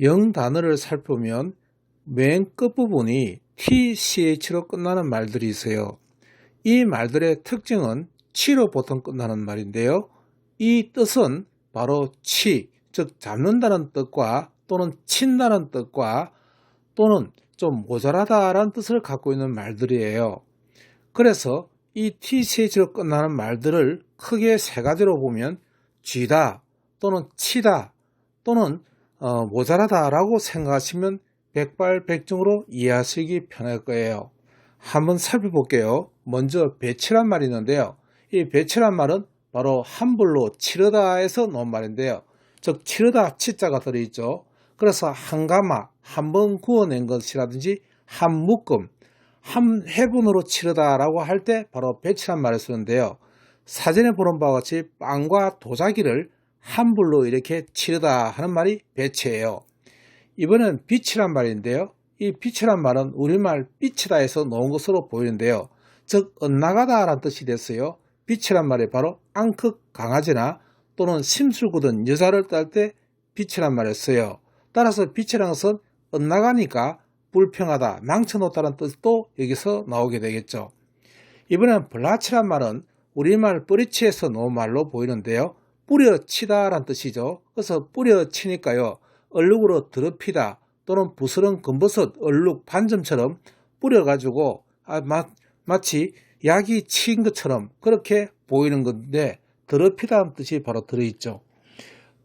영 단어를 살펴보면 맨 끝부분이 TCH로 끝나는 말들이 있어요. 이 말들의 특징은 치로 보통 끝나는 말인데요. 이 뜻은 바로 치, 즉 잡는다는 뜻과 또는 친다는 뜻과 또는 좀 모자라다라는 뜻을 갖고 있는 말들이에요. 그래서 이 TCH로 끝나는 말들을 크게 세 가지로 보면 쥐다 또는 치다 또는 모자라다라고 생각하시면 백발백중으로 이해하시기 편할 거예요. 한번 살펴볼게요. 먼저 배치란 말이 있는데요. 이 배치란 말은 바로 한불로 치르다에서 나온 말인데요. 즉 치르다 치자가 들어있죠. 그래서 한 가마, 한 번 구워낸 것이라든지 한 묶음, 한 회분으로 치르다라고 할 때 바로 배치란 말을 쓰는데요. 사전에 보는 바와 같이 빵과 도자기를 한 불로 이렇게 치르다 하는 말이 배치예요. 이번엔 빛이란 말인데요. 이 빛이란 말은 우리말 빛이다에서 나온 것으로 보이는데요. 즉 엇나가다 라는 뜻이 됐어요. 빛이란 말이 바로 앙극 강아지나 또는 심술 굳은 여자를 딸 때 빛이란 말을 써요. 따라서 빛이란 것은 엇나가니까 불평하다, 망쳐놓다는 뜻도 여기서 나오게 되겠죠. 이번엔 블라치란 말은 우리말 뿌리치에서 나온 말로 보이는데요. 뿌려치다 라는 뜻이죠. 그래서 뿌려치니까요. 얼룩으로 더럽히다 또는 부스런 검버섯 얼룩 반점처럼 뿌려가지고 마치 약이 치인 것처럼 그렇게 보이는 건데 더럽히다는 뜻이 바로 들어있죠.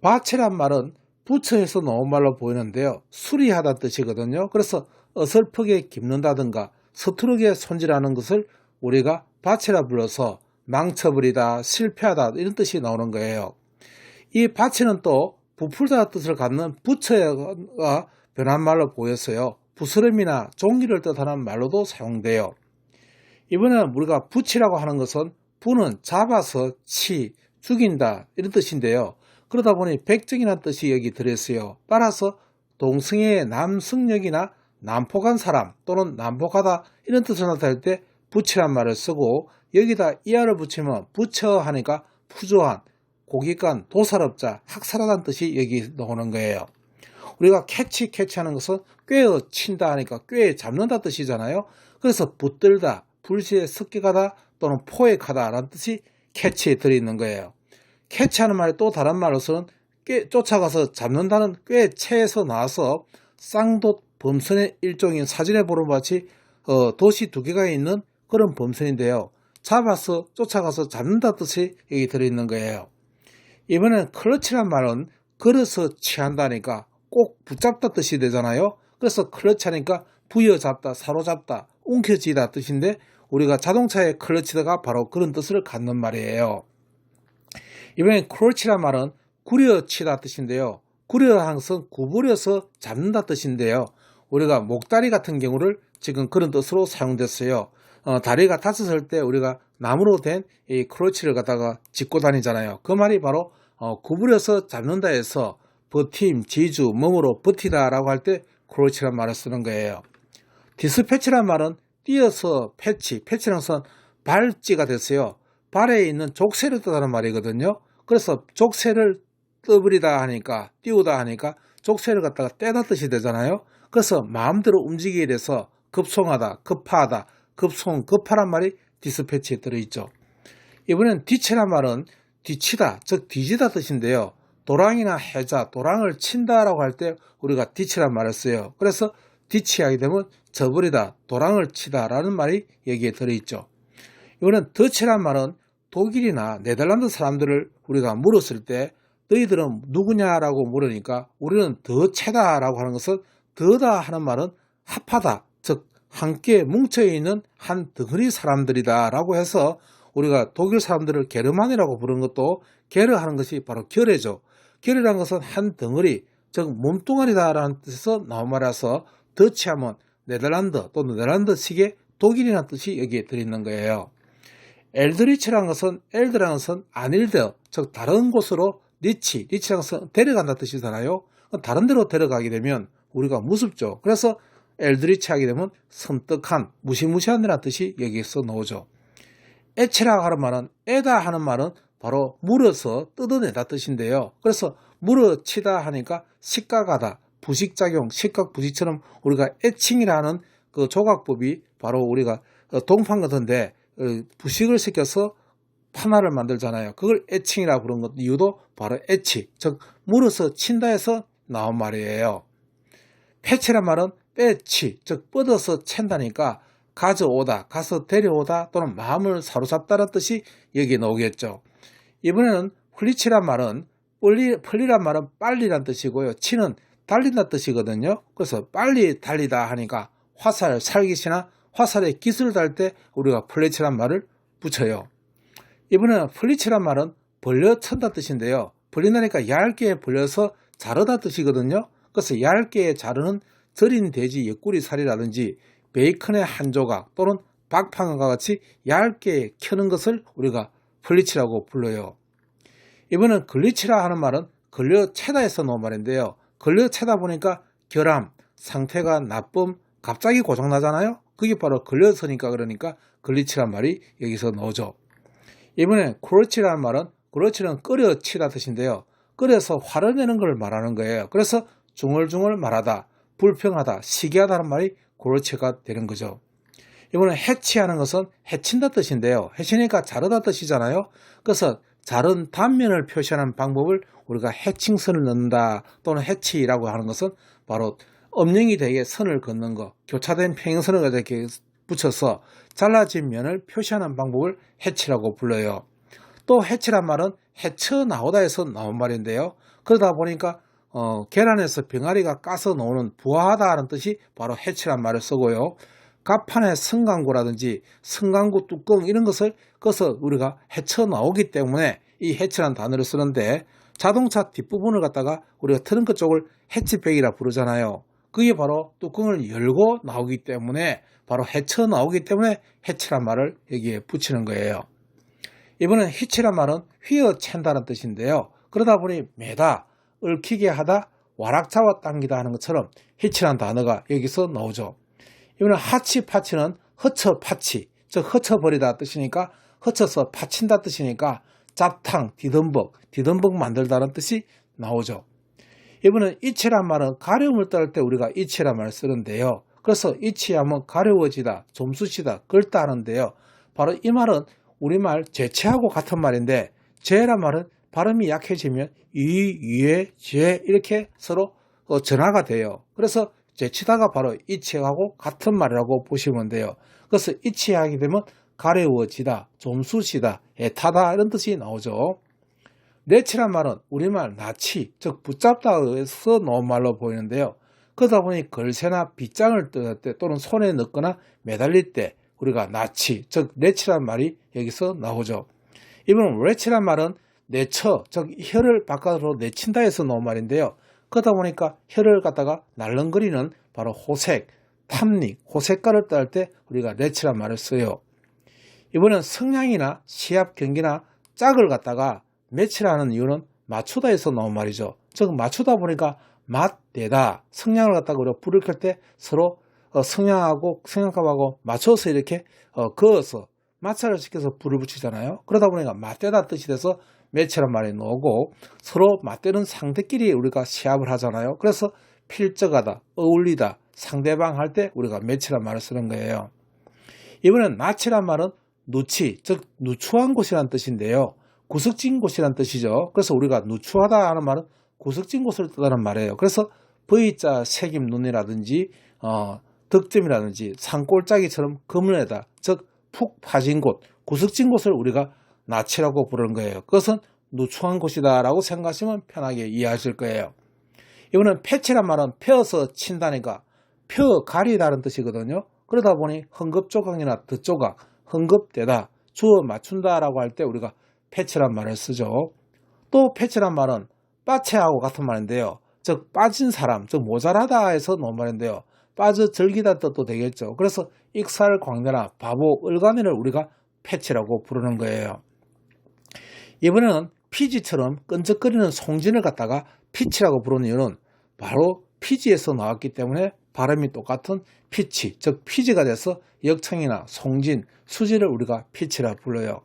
바치란 말은 부처에서 나온 말로 보이는데요. 수리하다 뜻이거든요. 그래서 어설프게 깁는다든가 서투르게 손질하는 것을 우리가 바치라 불러서 망쳐버리다, 실패하다 이런 뜻이 나오는 거예요. 이 바치는 또 부풀다 뜻을 갖는 부처가 변한 말로 보였어요. 부스럼이나 종기를 뜻하는 말로도 사용돼요. 이번에는 우리가 부치라고 하는 것은 부는 잡아서 치, 죽인다 이런 뜻인데요. 그러다 보니 백정이라는 뜻이 여기 들어있어요. 따라서 동성애의 남성력이나 난폭한 사람 또는 난폭하다 이런 뜻을 나타낼 때 부치란 말을 쓰고 여기다 이하를 붙이면 부처 하니까 푸조한, 고깃간, 도살업자, 학살하다는 뜻이 여기 나오는 거예요. 우리가 캐치하는 것은 꿰어 친다 하니까 꿰 잡는다 뜻이잖아요. 그래서 붙들다, 불시에 습격하다 또는 포획하다 라는 뜻이 캐치에 들어있는 거예요. 캐치하는 말이 또 다른 말로서는 쫓아가서 잡는다는 꿰체에서 나와서 쌍돛 범선의 일종인 사진에 보는 것 같이 돛이 두 개가 있는 그런 범선인데요. 잡아서 쫓아가서 잡는다 뜻이 여기 들어있는 거예요. 이번엔 클러치란 말은 걸어서 취한다니까 꼭 붙잡다 뜻이 되잖아요. 그래서 클러치 하니까 부여잡다, 사로잡다, 움켜쥐다 뜻인데 우리가 자동차의 클러치가 바로 그런 뜻을 갖는 말이에요. 이번엔 크로치란 말은 구려치다 뜻인데요. 구려하는 것은 구부려서 잡는다 뜻인데요. 우리가 목다리 같은 경우를 지금 그런 뜻으로 사용됐어요. 다리가 다쳤을 때 우리가 나무로 된 이 크로치를 갖다가 짚고 다니잖아요. 그 말이 바로 구부려서 잡는다 해서 버팀, 지주, 몸으로 버티다 라고 할 때 크로치란 말을 쓰는 거예요. 디스패치란 말은 띄어서 패치라는 것은 발찌가 됐어요. 발에 있는 족쇄를 뜻하는 말이거든요. 그래서 족쇄를 떠버리다 하니까 띄우다 하니까 족쇄를 갖다가 떼다 뜻이 되잖아요. 그래서 마음대로 움직이게 돼서 급송하다, 급파하다, 급하란 말이 디스패치에 들어있죠. 이번엔 뒤치란 말은 뒤치다, 즉 뒤지다 뜻인데요. 도랑이나 해자, 도랑을 친다라고 할 때 우리가 뒤치란 말을 써요. 그래서 뒤치하게 되면 저버리다, 도랑을 치다라는 말이 여기에 들어있죠. 이번엔 더치란 말은 독일이나 네덜란드 사람들을 우리가 물었을 때 너희들은 누구냐라고 물으니까 우리는 더체다라고 하는 것은 더다 하는 말은 합하다, 즉 함께 뭉쳐있는 한 덩어리 사람들이다 라고 해서 우리가 독일 사람들을 게르만이라고 부르는 것도 게르하는 것이 바로 결례죠. 결례라는 것은 한 덩어리, 즉 몸뚱아리다 라는 뜻에서 나온 말이라서 더치하면 네덜란드 또 네덜란드식의 독일이라는 뜻이 여기에 들어있는 거예요. 엘드리치라는 것은 엘드라는 것은 안일드, 즉 다른 곳으로 리치라는 것은 데려간다 뜻이잖아요. 다른 데로 데려가게 되면 우리가 무섭죠. 그래서 엘드리치 하게 되면 섬뜩한, 무시무시한 이라는 뜻이 여기에서 나오죠. 에치라고 하는 말은 에다 하는 말은 바로 물어서 뜯어내다 뜻인데요. 그래서 물어치다 하니까 시가가다, 부식작용, 식각부식처럼 우리가 애칭이라는 그 조각법이 바로 우리가 동판 같은데 부식을 시켜서 판화를 만들잖아요. 그걸 애칭이라고 부른 것 이유도 바로 애치, 즉 물어서 친다 해서 나온 말이에요. 패치란 말은 빼치, 즉 뻗어서 챈다니까 가져오다, 가서 데려오다 또는 마음을 사로잡다는 뜻이 여기에 나오겠죠. 이번에는 훌리치란 말은 펄리란 말은 빨리란 뜻이고요. 치는 달린다는 뜻이거든요. 그래서 빨리 달리다 하니까 화살, 살깃이나 화살의 깃을 달 때 우리가 펄리치란 말을 붙여요. 이번에는 펄리치란 말은 벌려친다는 뜻인데요. 벌린다니까 얇게 벌려서 자르다 뜻이거든요. 그래서 얇게 자르는 절인 돼지 옆구리 살이라든지 베이컨의 한 조각 또는 박판과 같이 얇게 켜는 것을 우리가 펄리치라고 불러요. 이번엔 글리치라 하는 말은 걸려채다 해서 나온 말인데요. 걸려채다 보니까 결함, 상태가 나쁨, 갑자기 고장나잖아요. 그게 바로 걸려서니까 그러니까 글리치란 말이 여기서 나오죠. 이번엔 크로치라는 말은 크로치는 끓여치다 뜻인데요. 끓여서 화를 내는 걸 말하는 거예요. 그래서 중얼중얼 말하다, 불평하다, 시기하다는 말이 크로치가 되는 거죠. 이번엔 해치하는 것은 해친다 뜻인데요. 해치니까 자르다 뜻이잖아요. 그래서 자른 단면을 표시하는 방법을 우리가 해칭선을 넣는다 또는 해치라고 하는 것은 바로 음영이 되게 선을 긋는 것, 교차된 평행선을 이렇게 붙여서 잘라진 면을 표시하는 방법을 해치라고 불러요. 또 해치란 말은 해쳐 나오다 해서 나온 말인데요. 그러다 보니까 계란에서 병아리가 까서 나오는 부화하다 하는 뜻이 바로 해치란 말을 쓰고요. 갑판의 성강구라든지 성강구 뚜껑 이런 것을 꺼서 우리가 해쳐 나오기 때문에 이 해치란 단어를 쓰는데 자동차 뒷부분을 갖다가 우리가 트렁크 쪽을 해치백이라 부르잖아요. 그게 바로 뚜껑을 열고 나오기 때문에 바로 해쳐 나오기 때문에 해치란 말을 여기에 붙이는 거예요. 이번엔 히치란 말은 휘어챈다는 뜻인데요. 그러다 보니 매다, 얽히게 하다, 와락 잡아 당기다 하는 것처럼 히치란 단어가 여기서 나오죠. 이번엔 하치, 파치는 허쳐, 파치, 즉 허쳐버리다 뜻이니까 허쳐서 파친다 뜻이니까 잡탕, 디덤벅 만들다는 뜻이 나오죠. 이번엔 이치란 말은 가려움을 따를 때 우리가 이치란 말을 쓰는데요. 그래서 이치하면 가려워지다, 좀쑤시다, 긁다 하는데요. 바로 이 말은 우리말 제치하고 같은 말인데 제란 말은 발음이 약해지면 이, 예, 제 이렇게 서로 전화가 돼요. 그래서 제치다가 바로 이치하고 같은 말이라고 보시면 돼요. 그래서 이치하게 되면 가려워지다, 좀쑤시다, 애타다 이런 뜻이 나오죠. 내치란 말은 우리말 나치, 즉 붙잡다에서 나온 말로 보이는데요. 그러다 보니 걸쇠나 빗장을 뜰 때 또는 손에 넣거나 매달릴 때 우리가 나치, 즉 내치란 말이 여기서 나오죠. 이번 레치란 말은 내쳐, 즉 혀를 바깥으로 내친다 해서 나온 말인데요. 그러다 보니까 혀를 갖다가 날름거리는 바로 호색, 탐닉, 호색가를 딸 때 우리가 레치란 말을 써요. 이번엔 성냥이나 시합 경기나 짝을 갖다가 매치라는 이유는 맞추다 해서 나온 말이죠. 즉 맞추다 보니까 맞대다, 성냥을 갖다가 우리가 불을 켤 때 서로 성냥하고 성냥갑하고 맞춰서 이렇게 그어서 마찰을 시켜서 불을 붙이잖아요. 그러다 보니까 맞대다 뜻이 돼서 매치란 말이 나오고 서로 맞대는 상대끼리 우리가 시합을 하잖아요. 그래서 필적하다, 어울리다, 상대방 할 때 우리가 매치란 말을 쓰는 거예요. 이번엔 나치란 말은 누치, 즉 누추한 곳이란 뜻인데요. 구석진 곳이란 뜻이죠. 그래서 우리가 누추하다 하는 말은 구석진 곳을 뜻하는 말이에요. 그래서 V자 새김 눈이라든지 득점이라든지 산골짜기처럼 그물에다, 즉 푹 파진 곳, 구석진 곳을 우리가 나치라고 부르는 거예요. 그것은 누추한 곳이다 라고 생각하시면 편하게 이해하실 거예요. 이거는 패치란 말은 펴서 친다니까 펴 가리다는 뜻이거든요. 그러다 보니 헝겊조각이나 덧조각, 헝겊대다, 주어 맞춘다 라고 할 때 우리가 패치란 말을 쓰죠. 또 패치란 말은 빠체하고 같은 말인데요. 즉 빠진 사람, 즉 모자라다 해서 나온 말인데요. 빠져 절기다 뜻도 되겠죠. 그래서 익살, 광대나 바보, 을가니를 우리가 패치라고 부르는 거예요. 이번에는 피지처럼 끈적거리는 송진을 갖다가 피치라고 부르는 이유는 바로 피지에서 나왔기 때문에 발음이 똑같은 피치, 즉 피지가 돼서 역청이나 송진, 수지를 우리가 피치라 불러요.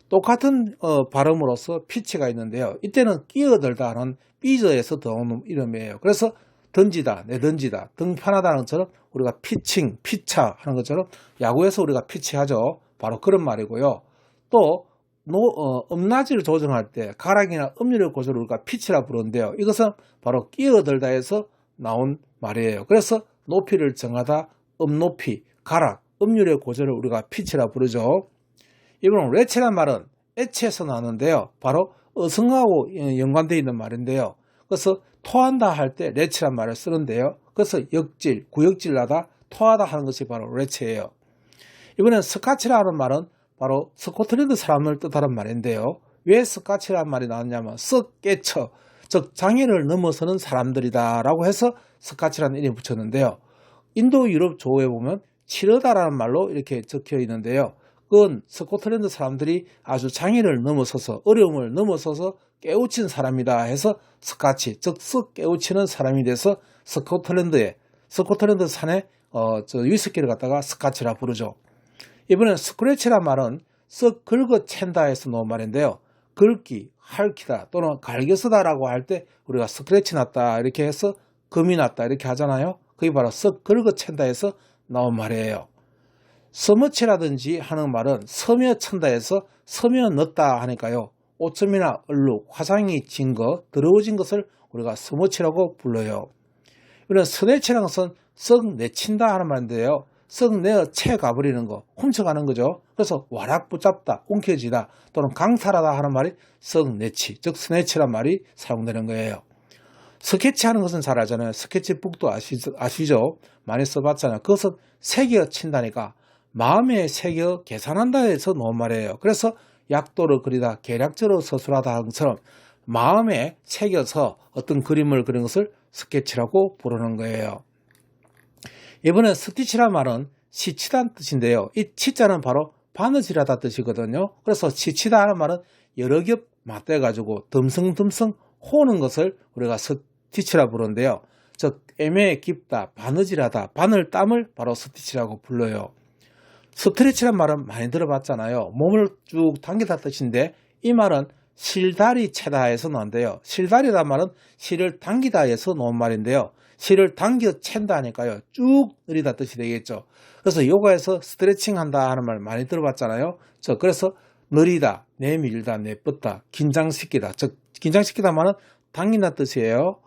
똑같은 발음으로서 피치가 있는데요. 이때는 끼어들다 하는 삐져에서 나오는 이름이에요. 그래서 던지다, 내던지다, 등판하다는 것처럼 우리가 피칭, 피차 하는 것처럼 야구에서 우리가 피치하죠. 바로 그런 말이고요. 또 음낮이를 조정할 때 가락이나 음률의 고조를 우리가 피치라 부르는데요. 이것은 바로 끼어들다에서 나온 말이에요. 그래서 높이를 정하다, 높이, 가락, 음률의 고조를 우리가 피치라 부르죠. 이번은 레치란 말은 애치에서 나오는데요. 바로 어성하고 연관되어 있는 말인데요. 그래서 토한다 할 때 레치란 말을 쓰는데요. 그래서 역질, 구역질 나다, 토하다 하는 것이 바로 레치예요. 이번엔 스카치라는 말은 바로 스코틀랜드 사람을 뜻하는 말인데요. 왜 스카치라는 말이 나왔냐면 썩 깨쳐, 즉 장애를 넘어서는 사람들이다 라고 해서 스카치라는 이름을 붙였는데요. 인도 유럽 조어에 보면 치르다라는 말로 이렇게 적혀 있는데요. 그건 스코틀랜드 사람들이 아주 장애를 넘어서서 어려움을 넘어서서 깨우친 사람이다 해서 스카치, 즉 썩 깨우치는 사람이 돼서 스코틀랜드 산에 위스키를 갖다가 스카치라 부르죠. 이번엔 스크래치란 말은 썩 긁어챈다 해서 나온 말인데요. 긁기, 핥기다 또는 갈겨서다 라고 할 때 우리가 스크래치 났다 이렇게 해서 금이 났다 이렇게 하잖아요. 그게 바로 썩 긁어챈다 해서 나온 말이에요. 서머치라든지 하는 말은 서며천다 해서 서며 넣었다 하니까요. 오점이나 얼룩, 화상이 진 것, 더러워진 것을 우리가 서머치라고 불러요. 이런 스네치라는 것은 썩 내친다 하는 말인데요. 썩 내어 채 가버리는 거, 훔쳐가는 거죠. 그래서 와락 붙잡다, 움켜쥐다 또는 강탈하다 하는 말이 썩 내치, 즉 스네치란 말이 사용되는 거예요. 스케치하는 것은 잘 알잖아요. 스케치북도 아시죠? 많이 써봤잖아요. 그것은 새겨 친다니까 마음에 새겨 계산한다 해서 나온 말이에요. 그래서 약도를 그리다, 계략적으로 서술하다 하는 것처럼 마음에 새겨서 어떤 그림을 그린 것을 스케치라고 부르는 거예요. 이번에 스티치란 말은 시치다는 뜻인데요. 이 치자는 바로 바느질하다 뜻이거든요. 그래서 시치다 하는 말은 여러 겹 맞대가지고 듬성듬성 호는 것을 우리가 스티치라 부르는데요. 즉 애매해 깊다, 바느질하다, 바늘 땀을 바로 스티치라고 불러요. 스트레치란 말은 많이 들어봤잖아요. 몸을 쭉 당기다 뜻인데 이 말은 실다리 채다 해서 나온대요. 실다리란 말은 실을 당기다 해서 나온 말인데요. 실을 당겨 챈다 하니까요. 쭉 늘리다 뜻이 되겠죠. 그래서 요가에서 스트레칭 한다 하는 말 많이 들어봤잖아요. 그래서 느리다, 내밀다, 내뻗다, 긴장시키다. 즉 긴장시키다 말은 당긴다 뜻이에요.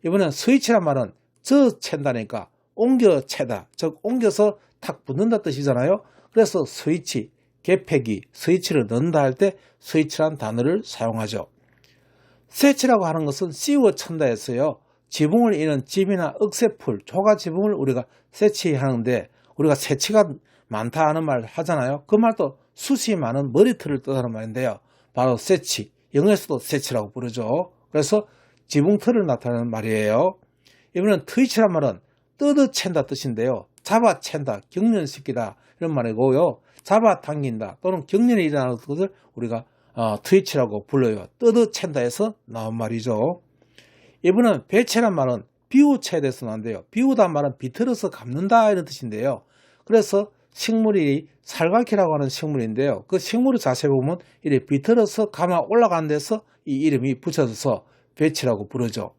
이번엔 스위치란 말은 챈다니까 옮겨 채다. 즉 옮겨서 탁 붙는다 뜻이잖아요. 그래서 스위치, 개폐기, 스위치를 넣는다 할 때 스위치란 단어를 사용하죠. 세치라고 하는 것은 씌워 천다 해서요. 지붕을 이는 집이나 억새풀, 초가 지붕을 우리가 세치하는데 우리가 세치가 많다 하는 말 하잖아요. 그 말도 숱이 많은 머리털을 뜻하는 말인데요. 바로 세치, 영어에서도 세치라고 부르죠. 그래서 지붕털을 나타내는 말이에요. 이번엔 트위치란 말은 뜯어챈다 뜻인데요. 잡아챈다, 경련시키다 이런 말이고요. 잡아당긴다 또는 경련이 일어나는 것을 우리가 트위치라고 불러요. 뜯어챈다 해서 나온 말이죠. 이번엔 배채란 말은 비우채에 대해서 나온대요. 비우다 말은 비틀어서 감는다 이런 뜻인데요. 그래서 식물이 살갈키라고 하는 식물인데요. 그 식물의 자세히 보면 이렇게 비틀어서 감아 올라가는 데서 이 이름이 붙여져서 배치라고 부르죠.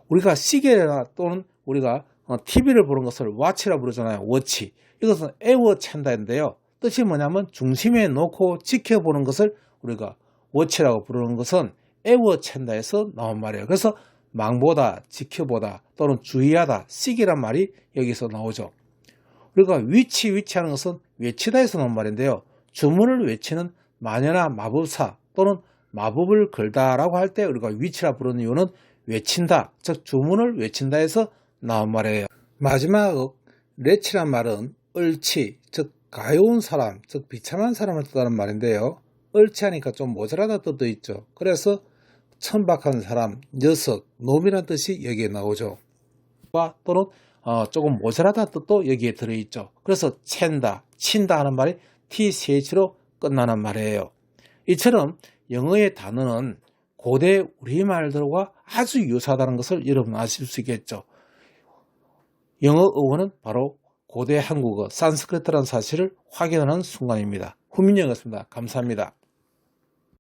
우리가 시계나 또는 우리가 TV를 보는 것을 와치라 부르잖아요. 워치. 이것은 에워챈다인데요. 뜻이 뭐냐면 중심에 놓고 지켜보는 것을 우리가 워치라고 부르는 것은 에워챈다 해서 나온 말이에요. 그래서 망보다, 지켜보다 또는 주의하다, 시기란 말이 여기서 나오죠. 우리가 위치하는 것은 외치다 해서 나온 말인데요. 주문을 외치는 마녀나 마법사 또는 마법을 걸다라고 할 때 우리가 위치라 부르는 이유는 외친다, 즉 주문을 외친다 해서 나온 말이에요. 마지막 레치란 말은 얼치, 즉 가여운 사람, 즉 비참한 사람을 뜻하는 말인데요. 얼치하니까 좀 모자라다 뜻도 있죠. 그래서 천박한 사람, 녀석, 놈이라는 뜻이 여기에 나오죠. 또는 조금 모자라다 뜻도 여기에 들어있죠. 그래서 챈다, 친다 하는 말이 TCH로 끝나는 말이에요. 이처럼 영어의 단어는 고대 우리말들과 아주 유사하다는 것을 여러분 아실 수 있겠죠. 영어 어원은 바로 고대 한국어 산스크리트라는 사실을 확인하는 순간입니다. 후민영이었습니다. 감사합니다.